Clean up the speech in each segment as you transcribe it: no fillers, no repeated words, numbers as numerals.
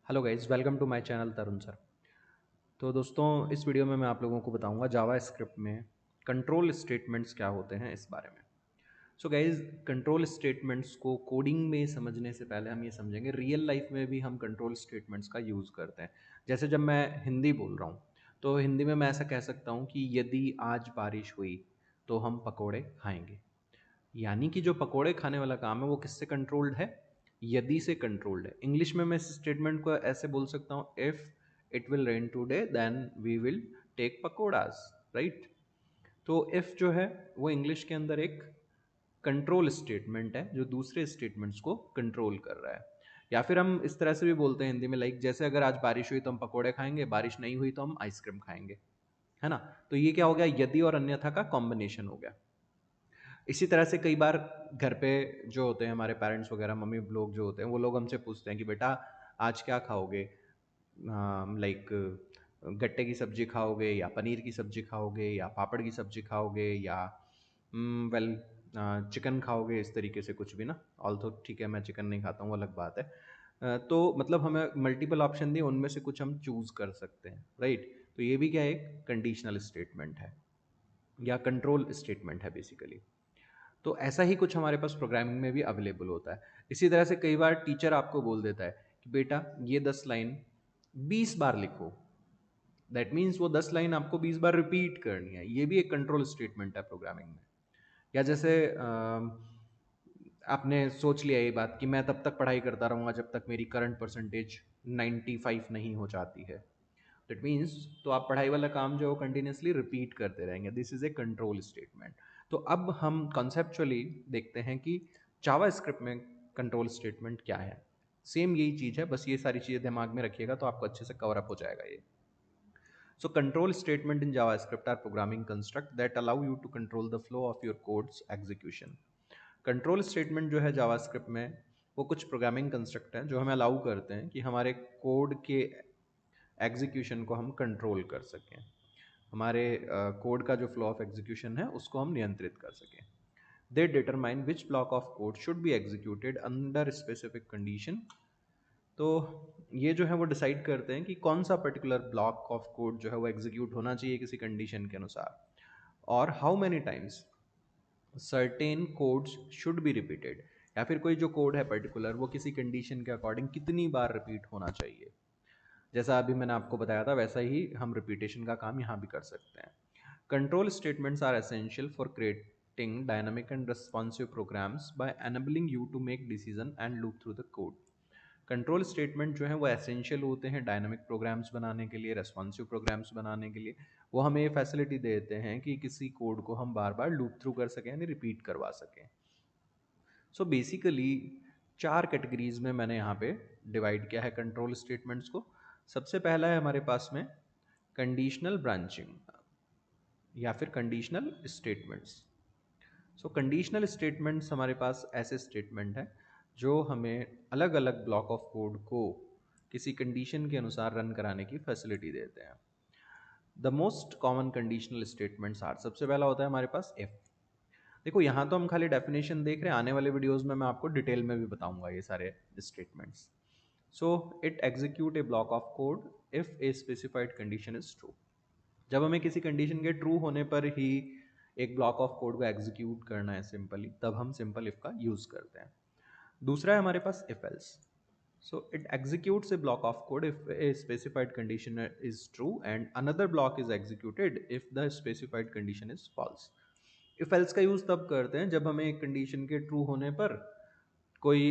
Hello guys, welcome to my channel Tarun sir. तो दोस्तों, इस वीडियो में मैं आप लोगों को बताऊंगा जावा स्क्रिप्ट में कंट्रोल स्टेटमेंट्स क्या होते हैं इस बारे में। सो गाइस, कंट्रोल स्टेटमेंट्स को कोडिंग में समझने से पहले हम ये समझेंगे रियल लाइफ में भी हम कंट्रोल स्टेटमेंट्स का यूज़ करते हैं। जैसे जब मैं हिंदी बोल रहा हूँ तो हिंदी में मैं ऐसा कह सकता हूँ कि यदि आज बारिश हुई तो हम पकोड़े खाएंगे। यानी कि जो पकोड़े खाने वाला काम है वो किससे कंट्रोल्ड है? यदि से कंट्रोल्ड है। इंग्लिश में मैं इस स्टेटमेंट को ऐसे बोल सकता हूँ, if it will rain today then we will take pakodas, right. तो इफ जो है वो इंग्लिश के अंदर एक कंट्रोल स्टेटमेंट है जो दूसरे स्टेटमेंट्स को कंट्रोल कर रहा है। या फिर हम इस तरह से भी बोलते हैं हिंदी में, लाइक जैसे अगर आज बारिश हुई तो हम पकोड़े खाएंगे, बारिश नहीं हुई तो हम आइसक्रीम खाएंगे, है ना। तो ये क्या हो गया? यदि और अन्यथा का कॉम्बिनेशन हो गया। इसी तरह से कई बार घर पे जो होते हैं हमारे पेरेंट्स वगैरह, मम्मी लोग जो होते हैं, वो लोग हमसे पूछते हैं कि बेटा आज क्या खाओगे? लाइक गट्टे की सब्जी खाओगे या पनीर की सब्जी खाओगे या पापड़ की सब्जी खाओगे या वेल चिकन खाओगे, इस तरीके से कुछ भी ना। ऑल्थो ठीक है, मैं चिकन नहीं खाता हूँ, अलग बात है। तो मतलब हमें मल्टीपल ऑप्शन दिए, उनमें से कुछ हम चूज कर सकते हैं, राइट। तो ये भी क्या है? एक कंडीशनल स्टेटमेंट है या कंट्रोल स्टेटमेंट है बेसिकली। तो ऐसा ही कुछ हमारे पास प्रोग्रामिंग में भी अवेलेबल होता है। इसी तरह से कई बार टीचर आपको बोल देता है कि बेटा ये 10 लाइन 20 बार लिखो। दैट मीन्स वो 10 लाइन आपको 20 बार रिपीट करनी है। ये भी एक कंट्रोल स्टेटमेंट है प्रोग्रामिंग में। या जैसे आपने सोच लिया ये बात कि मैं तब तक पढ़ाई करता रहूँगा जब तक मेरी करंट परसेंटेज 95 नहीं हो जाती है। दैट मीन्स तो आप पढ़ाई वाला काम जो है कंटिन्यूसली रिपीट करते रहेंगे। This is a control statement. तो अब हम कॉन्सेप्चुअली देखते हैं कि जावा स्क्रिप्ट में कंट्रोल स्टेटमेंट क्या है। सेम यही चीज़ है, बस ये सारी चीज़ें दिमाग में रखिएगा तो आपको अच्छे से कवर अप हो जाएगा ये। So control statement in JavaScript are programming construct that allow you to control the flow of your code's execution. Control statement जो है जावास्क्रिप्ट में, वो कुछ प्रोग्रामिंग कंस्ट्रक्ट हैं जो हमें अलाउ करते हैं कि हमारे कोड के एग्जीक्यूशन को हम कंट्रोल कर सकें। हमारे कोड का जो फ्लो ऑफ एग्जीक्यूशन है उसको हम नियंत्रित कर सकें। They determine which block of code should be executed under specific condition. तो ये जो है वो डिसाइड करते हैं कि कौन सा पर्टिकुलर ब्लॉक ऑफ कोड जो है वो एग्जीक्यूट होना चाहिए किसी कंडीशन के अनुसार, और how many times certain codes should be repeated. या फिर कोई जो कोड है पर्टिकुलर वो किसी कंडीशन के अकॉर्डिंग कितनी बार रिपीट होना चाहिए। जैसा अभी मैंने आपको बताया था वैसा ही हम रिपीटेशन का काम यहाँ भी कर सकते हैं। Control statements are essential for creating dynamic and responsive programs by enabling you to make decision and loop through the code. Control statement जो है वो एसेंशियल होते हैं डायनामिक प्रोग्राम्स बनाने के लिए, रेस्पॉन्सिव प्रोग्राम्स बनाने के लिए। वो हमें ये फैसिलिटी देते हैं कि किसी कोड को हम बार बार लूप थ्रू कर सकें, यानी रिपीट करवा सकें। सो बेसिकली 4 कैटेगरीज में मैंने यहाँ पे डिवाइड किया है कंट्रोल स्टेटमेंट्स को। सबसे पहला है हमारे पास में कंडीशनल ब्रांचिंग या फिर कंडीशनल स्टेटमेंट्स। सो कंडीशनल स्टेटमेंट्स हमारे पास ऐसे स्टेटमेंट हैं जो हमें अलग अलग ब्लॉक ऑफ कोड को किसी कंडीशन के अनुसार रन कराने की फैसिलिटी देते हैं। The most common conditional statements are, सबसे पहला होता है हमारे पास इफ। देखो यहाँ तो हम खाली डेफिनेशन देख रहे हैं, आने वाले वीडियोस में मैं आपको डिटेल में भी बताऊंगा ये सारे statements. So it execute a block of code if A specified condition is true. जब हमें किसी कंडीशन के ट्रू होने पर ही एक ब्लॉक ऑफ कोड को एग्जीक्यूट करना है सिंपली, तब हम सिंपल इफ का यूज करते हैं। दूसरा है हमारे पास if else. So it executes a block of code if a specified condition is true and another block is executed if the specified condition is false. If else का use तब करते हैं जब हमें एक कंडीशन के ट्रू होने पर कोई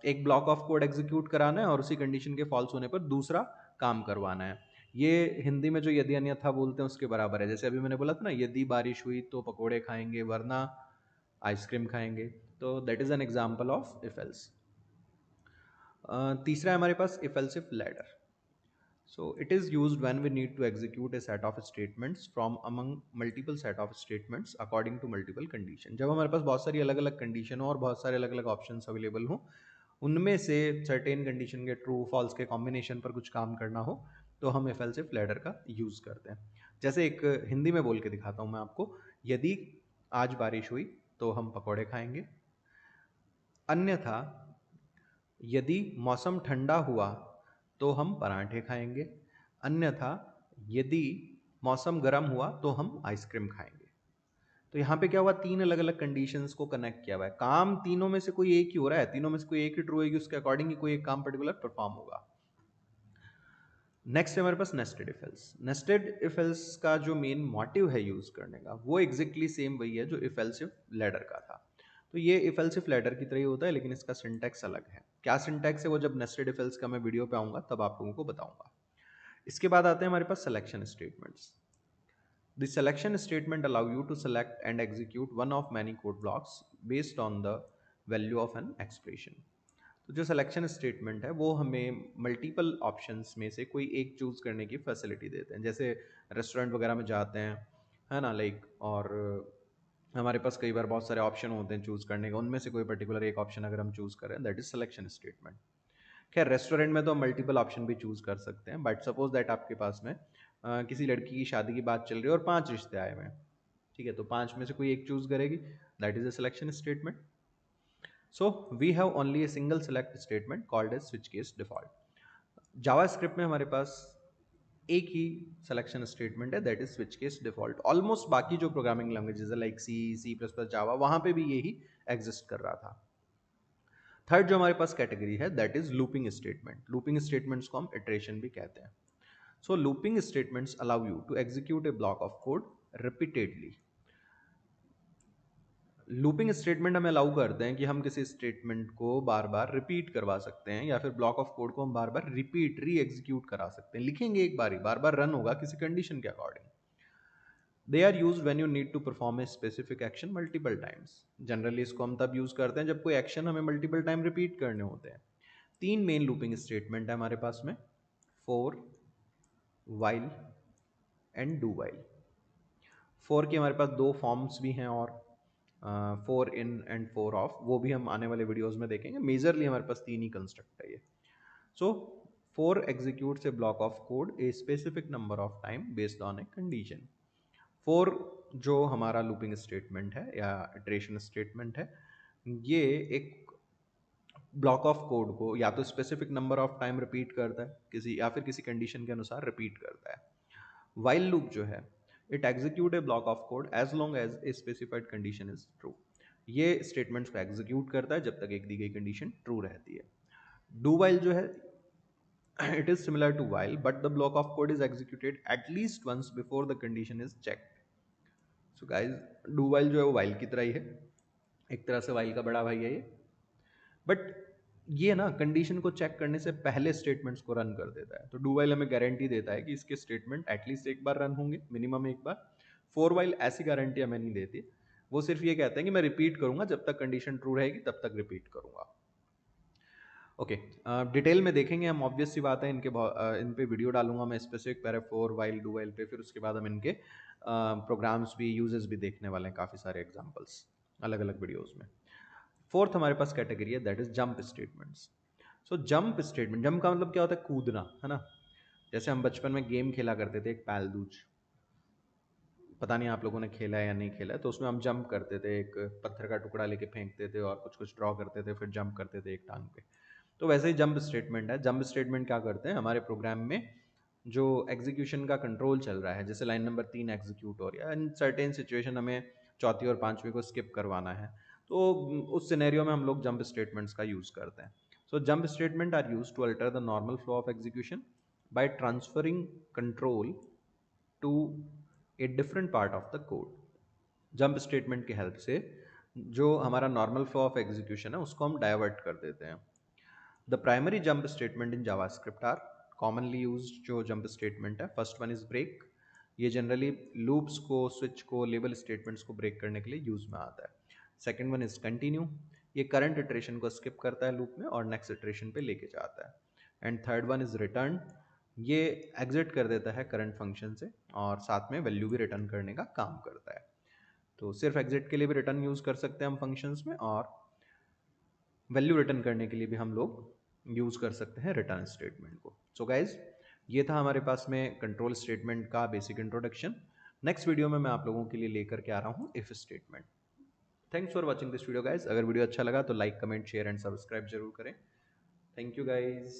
एक ब्लॉक ऑफ कोड एग्जीक्यूट कराना है और उसी कंडीशन के फॉल्स होने पर दूसरा काम करवाना है। ये हिंदी में जो यदि अन्यथा बोलते हैं उसके बराबर है। जैसे अभी मैंने बोला था ना, यदि बारिश हुई तो पकोड़े खाएंगे वरना आइसक्रीम खाएंगे। तो that is an example of if else. तीसरा है हमारे पास if else if ladder. So it is used when we need to execute a set of statements from among multiple set of statements according to multiple condition। जब हमारे पास बहुत सारी अलग अलग कंडीशन हो और बहुत सारे अलग अलग ऑप्शंस अवेलेबल हो, उनमें से सर्टेन कंडीशन के ट्रू फॉल्स के कॉम्बिनेशन पर कुछ काम करना हो, तो हम इफ एल्स इफ लैडर का यूज़ करते हैं। जैसे एक हिंदी में बोल के दिखाता हूँ मैं आपको। यदि आज बारिश हुई तो हम पकौड़े खाएंगे, अन्यथा यदि मौसम ठंडा हुआ तो हम पराठे खाएंगे, अन्यथा यदि मौसम गर्म हुआ तो हम आइसक्रीम खाएंगे। तो यहाँ पे क्या हुआ, तीन अलग अलग कंडीशंस को कनेक्ट किया हुआ है। काम तीनों में से कोई एक ही हो रहा है, तीनों में से कोई एक ही ट्रू होगी, उसके अकॉर्डिंग ही कोई एक काम पर्टिकुलर परफॉर्म होगा। नेक्स्ट है हमारे पास nested if else. Nested if else का जो मेन मोटिव है यूज करने का, वो एग्जैक्टली सेम वही है जो इफ एल्स इफ लैडर का था। तो ये इफ एल्स इफ लैडर की तरह ही होता है, लेकिन इसका सिंटैक्स अलग है। क्या सिंटैक्स है वो जब नेस्टेड इफ एल्स का मैं वीडियो पे आऊंगा तब आप लोगों को बताऊंगा। इसके बाद आते हैं हमारे पास selection statements. The selection statement allow you to select and execute one of many code blocks based on the value of an expression. तो जो सिलेक्शन स्टेटमेंट है वो हमें मल्टीपल ऑप्शंस में से कोई एक चूज करने की फैसिलिटी देते हैं। जैसे रेस्टोरेंट वगैरह में जाते हैं, है ना, लाइक, और हमारे पास कई बार बहुत सारे ऑप्शन होते हैं चूज करने का, उनमें से कोई पर्टिकुलर एक ऑप्शन अगर हम चूज करें, दैट इज सिलेक्शन स्टेटमेंट। खैर रेस्टोरेंट में तो हम मल्टीपल ऑप्शन भी चूज कर सकते हैं, बट सपोज दैट आपके पास में किसी लड़की की शादी की बात चल रही है और 5 रिश्ते आए हुए हैं, ठीक है, तो 5 में से कोई एक चूज करेगी, that is a selection statement. So we have only a single select statement called as switch case default. JavaScript में हमारे पास एक ही सिलेक्शन स्टेटमेंट है, that is switch case default. Almost बाकी जो प्रोग्रामिंग लैंग्वेजेस है like C, C plus plus, Java, वहां पे भी यही एग्जिस्ट कर रहा था। थर्ड जो हमारे पास कैटेगरी है that is looping statement. Looping statements को हम इटरेशन भी कहते हैं। So looping statements allow you to execute a block of code repeatedly. Looping statement हमें अलाउ करते हैं कि हम किसी स्टेटमेंट को बार बार रिपीट करवा सकते हैं, या फिर ब्लॉक ऑफ कोड को हम बार बार रिपीट री एग्जीक्यूट करा सकते हैं। लिखेंगे एक बार बार रन होगा किसी कंडीशन के according. They are use when you need to perform a specific action multiple times. Generally इसको हम तब यूज करते हैं जब कोई एक्शन हमें मल्टीपल टाइम रिपीट करने होते हैं। तीन मेन लूपिंग स्टेटमेंट है हमारे पास में, four, while and do while. Four की हमारे पास दो फॉर्म्स भी हैं, और four in and four of, वो भी हम आने वाले वीडियोस में देखेंगे। मेजरली हमारे पास तीन ही कंस्ट्रक्ट है ये। So four executes A block of code a specific number of time based on a condition. Four जो हमारा लूपिंग स्टेटमेंट है या इटरेशन स्टेटमेंट है, ये एक ब्लॉक ऑफ कोड को या तो specific number of time repeat करता है किसी, या फिर किसी कंडीशन के अनुसार रिपीट करता है। वाइल लूप जो है, it execute a block of code as long as a specified condition is true. ये स्टेटमेंट्स को एग्जीक्यूट करता है जब तक एक दी गई कंडीशन ट्रू रहती है। डू वाइल जो है, it is similar to while but the block of code is executed at least once before the condition is checked. So guys, do while जो है वो वाइल की तरह ही है, एक तरह से वाइल का बड़ा भाई है ये। बट ये ना कंडीशन को चेक करने से पहले स्टेटमेंट्स को रन कर देता है। तो डू वाइल हमें गारंटी देता है कि इसके स्टेटमेंट एटलीस्ट एक बार रन होंगे, मिनिमम एक बार। फोर वाइल ऐसी गारंटी हमें नहीं देती, वो सिर्फ ये कहते हैं कि मैं रिपीट करूंगा, जब तक कंडीशन ट्रू रहेगी तब तक रिपीट करूंगा। ओके, डिटेल में देखेंगे हम, ऑब्वियस सी बात है, इन पे वीडियो डालूंगा मैं specific para four while do while पे, फिर उसके बाद हम इनके प्रोग्राम्स भी, यूजेस भी देखने वाले हैं, काफ़ी सारे एग्जाम्पल्स अलग अलग वीडियोज़ में। फोर्थ हमारे पास कैटेगरी है that is jump statements. So jump statement, jump का मतलब क्या होता है, कूदना, है ना। जैसे हम बचपन में गेम खेला करते थे एक पैलदूज, पता नहीं आप लोगों ने खेला है या नहीं खेला है, तो उसमें हम जंप करते थे, एक पत्थर का टुकड़ा लेके फेंकते थे और कुछ कुछ ड्रॉ करते थे, फिर जंप करते थे एक टांग पे। तो वैसे ही जंप स्टेटमेंट है। जंप स्टेटमेंट क्या करते हैं, हमारे प्रोग्राम में जो एग्जीक्यूशन का कंट्रोल चल रहा है, जैसे लाइन नंबर 3 एग्जीक्यूट हो रहा है, इन सर्टेन सिचुएशन हमें चौथी और पांचवी को स्किप करवाना है, तो उस सिनेरियो में हम लोग जंप स्टेटमेंट्स का यूज करते हैं। So jump statement are use to alter the normal flow of execution by transferring control to a different part of the code. Jump statement की हेल्प से जो हमारा नॉर्मल फ्लो ऑफ एग्जीक्यूशन है उसको हम डाइवर्ट कर देते हैं। The primary jump statement in JavaScript are commonly used. जो जंप स्टेटमेंट है, फर्स्ट वन इज ब्रेक। ये जनरली लूप्स को, स्विच को, लेबल स्टेटमेंट्स को ब्रेक करने के लिए यूज में आता है। Second one is continue. ये करंट इटरेशन को स्किप करता है लूप में और नेक्स्ट इटरेशन पे लेके जाता है। And third one is return. ये एग्जिट कर देता है करंट फंक्शन से और साथ में वैल्यू भी रिटर्न करने का काम करता है। तो सिर्फ एग्जिट के लिए भी रिटर्न यूज कर सकते हैं हम फंक्शंस में, और वैल्यू रिटर्न करने के लिए भी हम लोग यूज कर सकते हैं रिटर्न स्टेटमेंट को। सो गाइज, ये था हमारे पास में कंट्रोल स्टेटमेंट का बेसिक इंट्रोडक्शन। नेक्स्ट वीडियो में मैं आप लोगों के लिए लेकर के आ रहा हूँ if statement. Thanks for watching this video guys. अगर वीडियो अच्छा लगा तो like, comment, share and subscribe जरूर करें। Thank you guys.